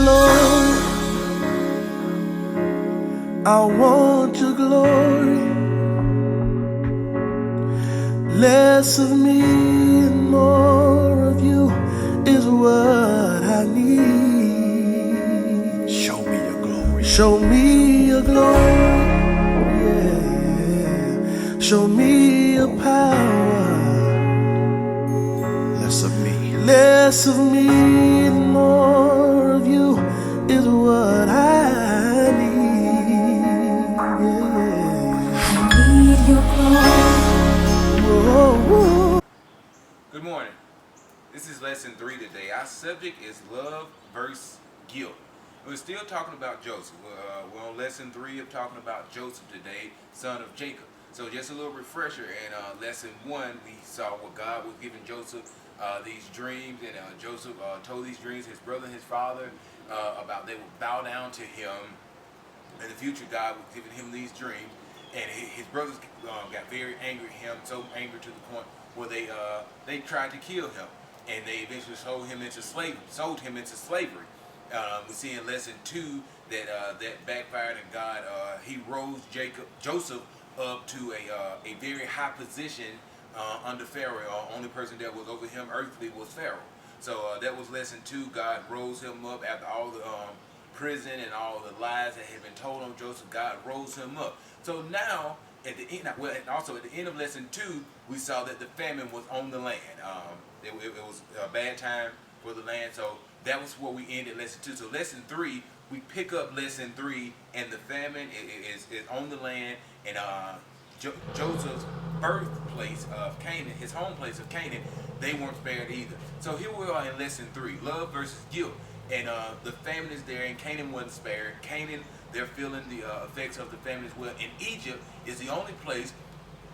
Lord, I want your glory. Less of me and more of you is what I need. Show me your glory. Show me your glory. Yeah. Show me your power. Less of me. Less of me and more of you is what I need. Yeah. I need your glory. Whoa. Good morning. This is lesson 3 today. Our subject is love versus guilt. We're still talking about Joseph. We're on lesson 3 of talking about Joseph today, son of Jacob. So just a little refresher. In lesson 1, we saw what God was giving Joseph these dreams, and Joseph told these dreams his brother and his father about they would bow down to him. In the future, God was giving him these dreams, and his brothers got very angry at him, so angry to the point where they tried to kill him, and they eventually sold him into slavery. We see in lesson 2 that that backfired, and God he rose Joseph up to a very high position under Pharaoh. Only person that was over him earthly was Pharaoh. So that was lesson 2. God rose him up after all the prison and all the lies that had been told on Joseph. God rose him up. So now at the end, and also at the end of lesson 2, we saw that the famine was on the land. It was a bad time for the land. So that was where we ended lesson 2. So lesson 3, we pick up lesson 3, and the famine is on the land, and Joseph's birthplace of Canaan, his home place of Canaan, they weren't spared either. So here we are in lesson 3, love versus guilt. And the famine is there, and Canaan wasn't spared. Canaan, they're feeling the effects of the famine as well. And Egypt is the only place.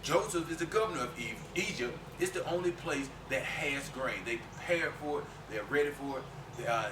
Joseph is the governor of Egypt. It's the only place that has grain. They prepared for it. They're ready for it.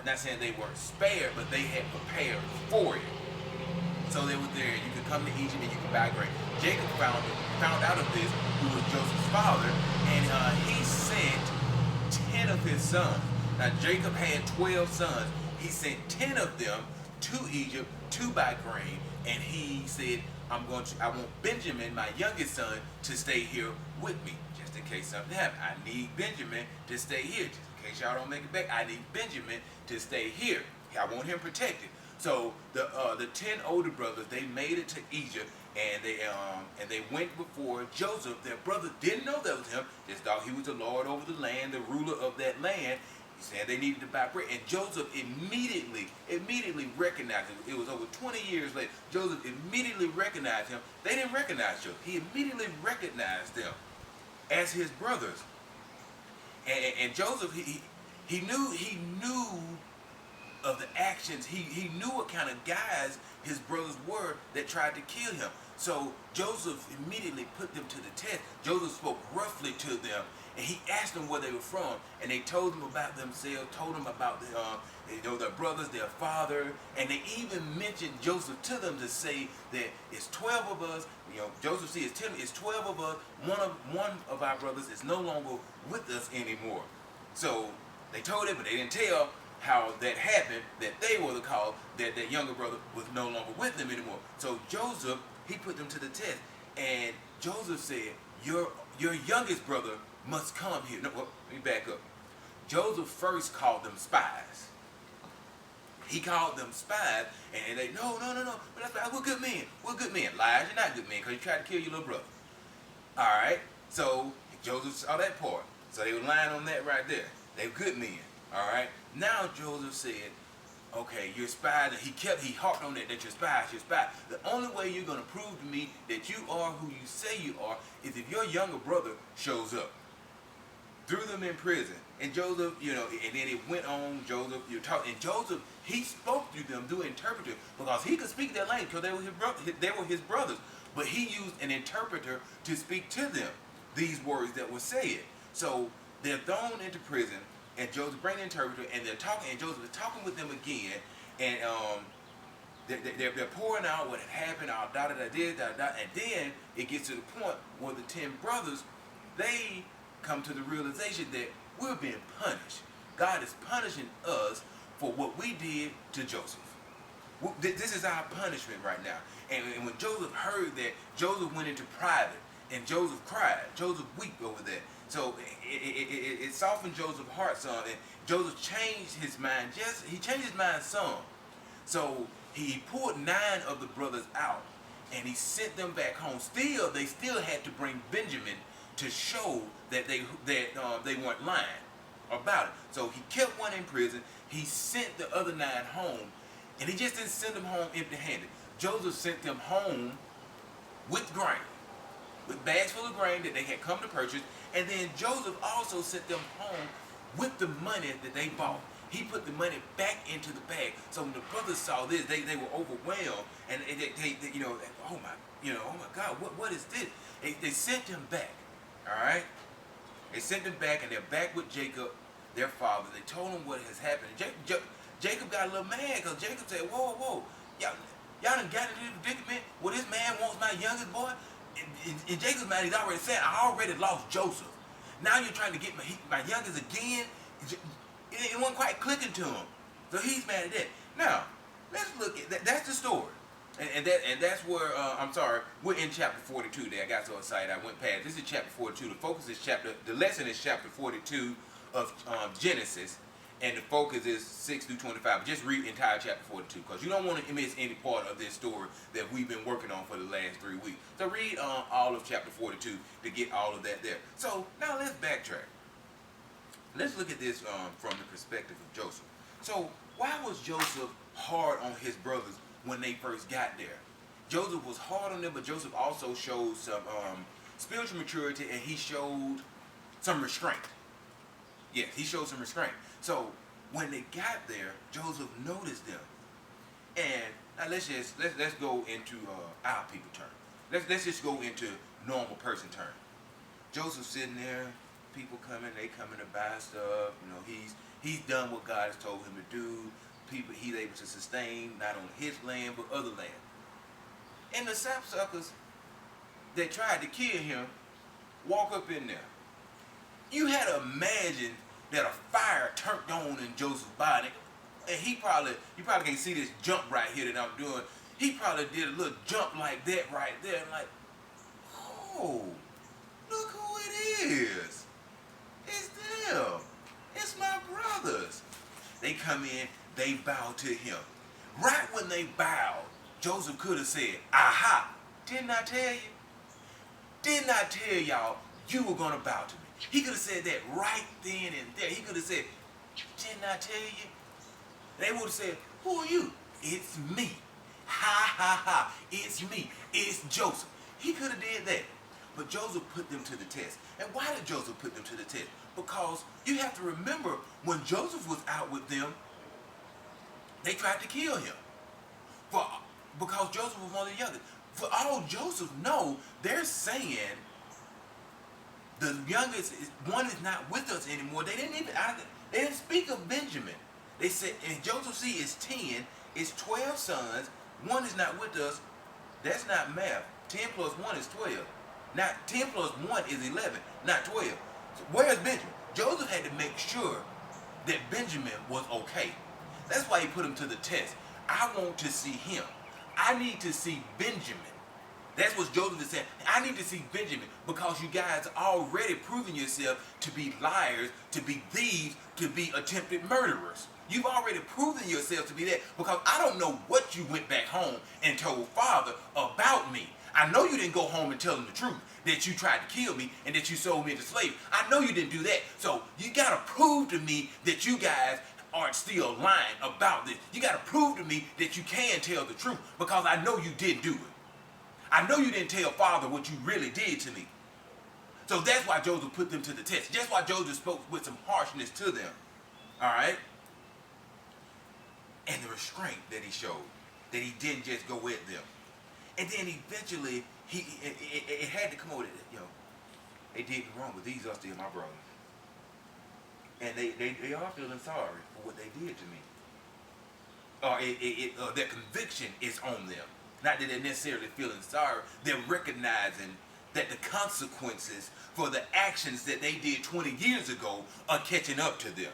Not saying they weren't spared, but they had prepared for it. So they were there. You could come to Egypt and you could buy grain. Jacob found out of this, who was Joseph's father, and he sent 10 of his sons. Now Jacob had 12 sons. He sent 10 of them to Egypt to buy grain, and he said, I want Benjamin, my youngest son, to stay here with me, just in case something happens. I need Benjamin to stay here, just in case y'all don't make it back. I need Benjamin to stay here. I want him protected. So the 10 older brothers, they made it to Egypt, and they went before Joseph. Their brother didn't know that was him, just thought he was the Lord over the land, the ruler of that land. He said they needed to buy bread, and Joseph immediately recognized him. It was over 20 years later. Joseph immediately recognized him. They didn't recognize Joseph. He immediately recognized them as his brothers. And Joseph, he knew of the actions. He knew what kind of guys his brothers were that tried to kill him. So Joseph immediately put them to the test. Joseph spoke roughly to them, and he asked them where they were from, and they told them about themselves, told them about their brothers, their father, and they even mentioned Joseph to them to say that it's 12 of us. Joseph said it's 12 of us. One of our brothers is no longer with us anymore. So they told him, but they didn't tell how that happened, that they were the cause, that their younger brother was no longer with them anymore. So Joseph, he put them to the test, and Joseph said, your youngest brother must come here. No, let me back up. Joseph first called them spies. He called them spies, and they, no, we're good men. We're good men. Lies, you're not good men, because you tried to kill your little brother. All right, so Joseph saw that part. So they were lying on that right there. They were good men. All right. Now Joseph said, okay, you're spies, and he harped on that you're spies. The only way you're going to prove to me that you are who you say you are is if your younger brother shows up. Threw them in prison. And Joseph, and then it went on, Joseph, and Joseph, he spoke to them through an interpreter, because he could speak their language, because they were his brothers. But he used an interpreter to speak to them these words that were said. So they're thrown into prison, and Joseph bring the interpreter, and they're talking, and Joseph is talking with them again, and they're pouring out what had happened, and then it gets to the point where the 10 brothers, they come to the realization that we're being punished. God is punishing us for what we did to Joseph. This is our punishment right now. And when Joseph heard that, Joseph went into private, and Joseph cried. Joseph wept over that. So it softened Joseph's heart some, and Joseph changed his mind. He changed his mind some. So he pulled 9 of the brothers out, and he sent them back home. They still had to bring Benjamin to show that they weren't lying about it. So he kept one in prison. He sent the other 9 home, and he just didn't send them home empty-handed. Joseph sent them home with grain, with bags full of grain that they had come to purchase, and then Joseph also sent them home with the money that they bought. He put the money back into the bag. So when the brothers saw this, they were overwhelmed, and they oh my God, what is this? They sent him back. All right, they sent them back, and they're back with Jacob, their father. They told him what has happened. Jacob got a little mad because Jacob said, whoa, y'all done got into this predicament where this man wants my youngest boy. In Jacob's mind, he's already said, I already lost Joseph. Now you're trying to get my youngest again. It wasn't quite clicking to him. So he's mad at that. Now, let's look at that. That's the story. And that's where, I'm sorry, we're in chapter 42 there. I got so excited, I went past. This is chapter 42. The lesson is chapter 42 of Genesis. And the focus is 6 through 25. But just read the entire chapter 42, because you don't want to miss any part of this story that we've been working on for the last 3 weeks. So read all of chapter 42 to get all of that there. So now let's backtrack. Let's look at this from the perspective of Joseph. So why was Joseph hard on his brothers when they first got there? Joseph was hard on them, but Joseph also showed some spiritual maturity, and he showed some restraint. Yes, he showed some restraint. So when they got there, Joseph noticed them. And now let's go into our people term. Let's just go into normal person term. Joseph sitting there, people coming, they coming to buy stuff. You know, he's done what God has told him to do. People he's able to sustain, not on his land but other land. And the sapsuckers that tried to kill him walk up in there. You had to imagine that a fire turned on in Joseph's body, and you probably can't see this jump right here that I'm doing. He probably did a little jump like that right there, and like, oh, look who it is. It's them. It's my brothers. They come in, they bow to him. Right when they bowed, Joseph could have said, aha, didn't I tell you? Didn't I tell y'all you were going to bow to me? He could have said that right then and there. He could have said, didn't I tell you? They would have said, who are you? It's me. Ha, ha, ha. It's me. It's Joseph. He could have did that. But Joseph put them to the test. And why did Joseph put them to the test? Because you have to remember, when Joseph was out with them, they tried to kill him. Because Joseph was one of the youngest. For all Joseph know, they're saying, the youngest one is not with us anymore. They didn't speak of Benjamin. They said, and Joseph see is 10, it's 12 sons, one is not with us. That's not math. 10 plus 1 is 12. Not 10 plus 1 is 11, not 12. So where's Benjamin? Joseph had to make sure that Benjamin was okay. That's why he put him to the test. I want to see him. I need to see Benjamin. That's what Joseph is saying. I need to see Benjamin, because you guys are already proving yourself to be liars, to be thieves, to be attempted murderers. You've already proven yourself to be that, because I don't know what you went back home and told Father about me. I know you didn't go home and tell him the truth, that you tried to kill me and that you sold me into slavery. I know you didn't do that. So you got to prove to me that you guys aren't still lying about this. You got to prove to me that you can tell the truth, because I know you didn't do it. I know you didn't tell Father what you really did to me. So that's why Joseph put them to the test. That's why Joseph spoke with some harshness to them. All right? And the restraint that he showed, that he didn't just go at them. And then eventually, it had to come over that, they did me wrong, but these are still my brothers. And they are feeling sorry for what they did to me. Their conviction is on them. Not that they're necessarily feeling sorry. They're recognizing that the consequences for the actions that they did 20 years ago are catching up to them.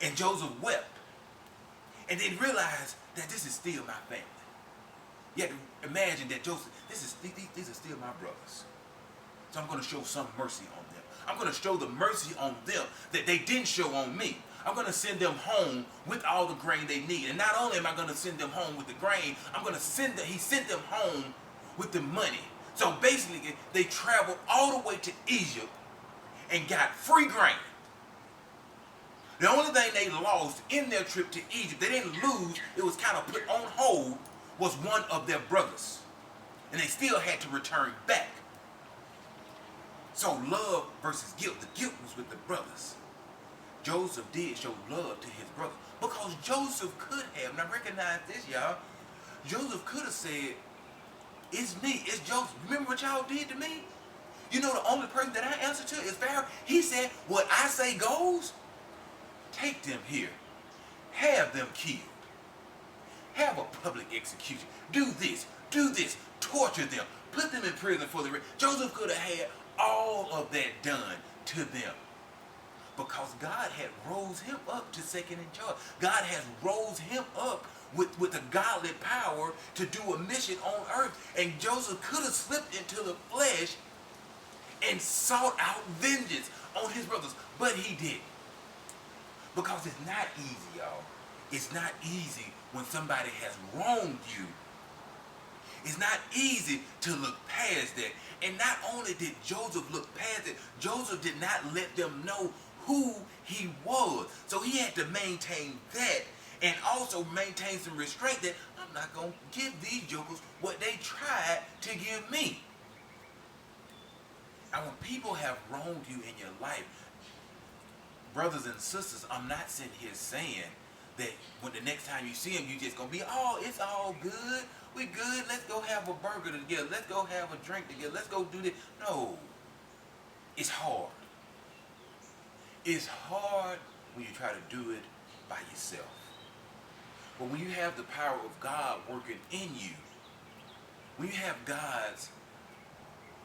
And Joseph wept. and then realize that this is still my family. You have to imagine that Joseph, these are still my brothers. So I'm going to show some mercy on them. I'm going to show the mercy on them that they didn't show on me. I'm going to send them home with all the grain they need. And not only am I going to send them home with the grain, I'm going to send them, he sent them home with the money. So basically, they traveled all the way to Egypt and got free grain. The only thing they lost in their trip to Egypt, they didn't lose, it was kind of put on hold, was one of their brothers. And they still had to return back. So love versus guilt. The guilt was with the brothers. Joseph did show love to his brothers. Because Joseph could have, now recognize this, y'all. Joseph could have said, it's me, it's Joseph. Remember what y'all did to me? You know the only person that I answer to is Pharaoh. He said, what I say goes. Take them here. Have them killed. Have a public execution. Do this. Torture them. Put them in prison for the rest. Joseph could have had all of that done to them. Because God had rose him up to second in charge. God has rose him up with a godly power to do a mission on earth. And Joseph could have slipped into the flesh and sought out vengeance on his brothers. But he didn't. Because it's not easy, y'all. It's not easy when somebody has wronged you. It's not easy to look past that. And not only did Joseph look past it, Joseph did not let them know who he was. So he had to maintain that and also maintain some restraint that I'm not going to give these jokers what they tried to give me. And when people have wronged you in your life, brothers and sisters, I'm not sitting here saying that when the next time you see them, you just going to be, oh, it's all good. We good. Let's go have a burger together. Let's go have a drink together. Let's go do this. No. It's hard. It's hard when you try to do it by yourself. But when you have the power of God working in you, when you have God's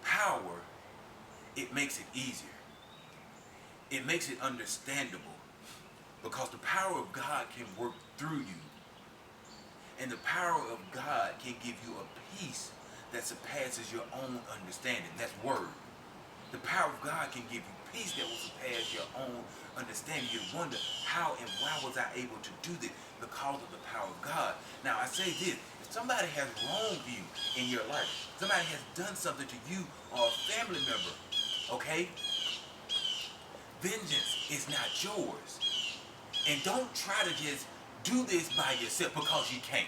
power, it makes it easier. It makes it understandable. Because the power of God can work through you. And the power of God can give you a peace that surpasses your own understanding. That's word. The power of God can give you peace that will surpass your own understanding. You wonder, how and why was I able to do this? Because of the power of God. Now I say this, if somebody has wronged you in your life, somebody has done something to you or a family member, okay? Vengeance is not yours. And don't try to just do this by yourself because you can't.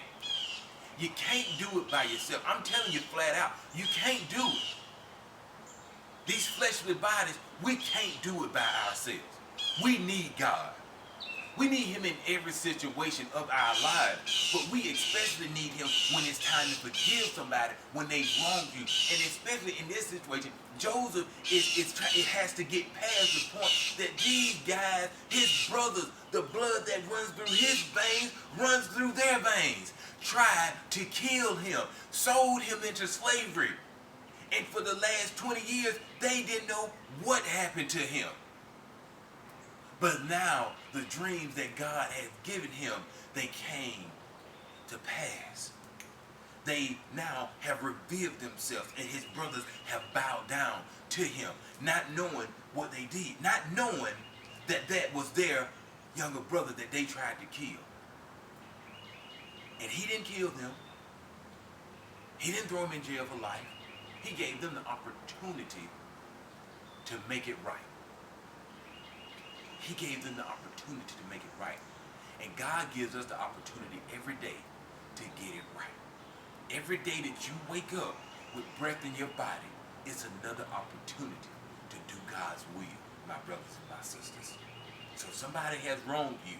You can't do it by yourself. I'm telling you flat out, you can't do it. These fleshly bodies, we can't do it by ourselves. We need God. We need him in every situation of our lives. But we especially need him when it's time to forgive somebody when they wrong you. And especially in this situation, Joseph it has to get past the point that these guys, his brothers, the blood that runs through his veins runs through their veins, tried to kill him, sold him into slavery. And for the last 20 years, they didn't know what happened to him. But now, the dreams that God has given him, they came to pass. They now have revealed themselves, and his brothers have bowed down to him, not knowing what they did, not knowing that that was their younger brother that they tried to kill. And he didn't kill them. He didn't throw them in jail for life. He gave them the opportunity to make it right. He gave them the opportunity to make it right. And God gives us the opportunity every day to get it right. Every day that you wake up with breath in your body is another opportunity to do God's will, my brothers and my sisters. So if somebody has wronged you,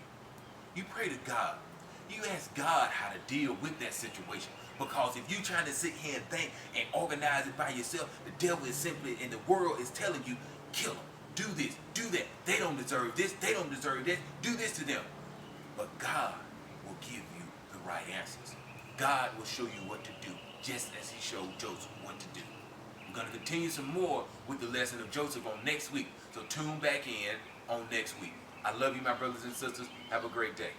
you pray to God. You ask God how to deal with that situation. Because if you're trying to sit here and think and organize it by yourself, the devil is simply, and the world is telling you, kill them. Do this, do that. They don't deserve this. They don't deserve this. Do this to them. But God will give you the right answers. God will show you what to do, just as he showed Joseph what to do. We're going to continue some more with the lesson of Joseph on next week. So tune back in on next week. I love you, my brothers and sisters. Have a great day.